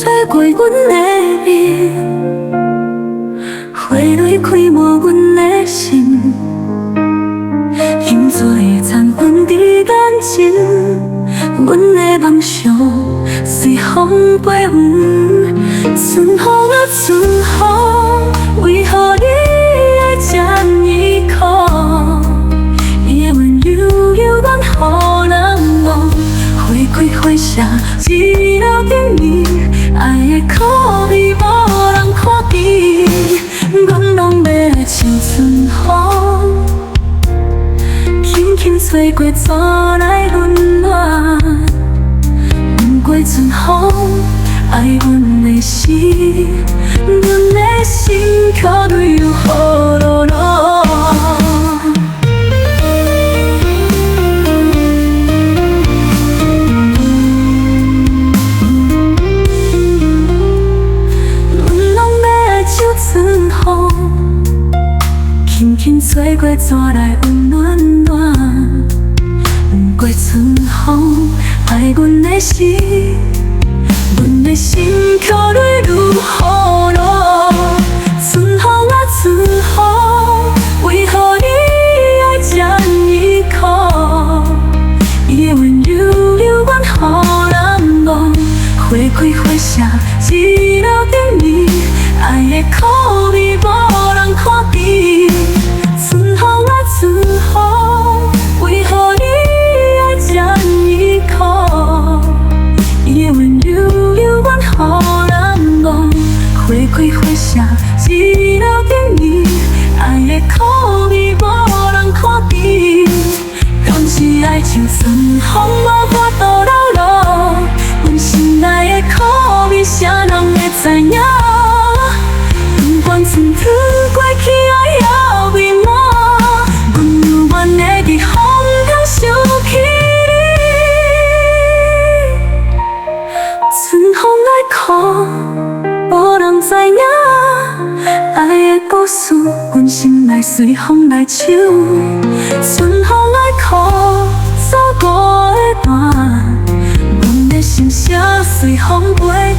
吹过阮的面，花蕊开满阮的心，饮做残魂伫眼前，阮的梦想随风飞远。春风啊春风，为何你爱这么苦？伊的温柔柔软，予人忘。花开花谢，一了等你，爱的苦味无人看见。阮拢要像春风，轻轻吹过纸来温暖。不过春风爱阮的心，阮的心却泪流雨落落。阮拢要爱像春风，轻轻吹过纸来温暖暖。不过春风爱阮的心，阮的心却泪流雨落。春风啊春风，为何你爱这么苦？伊的温柔柔软，予人忘。花开花谢，一了等你，爱的苦味无人看见。春风啊春风，为何你爱这么苦？伊的温柔柔软，予人忘。花开花谢，一了等你，爱的苦味无人看见。敢是爱像春风，无法度流露，阮心内的苦味，啥人会知影？不管春雨过去，爱还未满，阮犹原会伫风中想起你。春风来哭，无人知影，爱的故事，阮心内随风来唱。春风来哭，走过的段，阮的心声随风飞。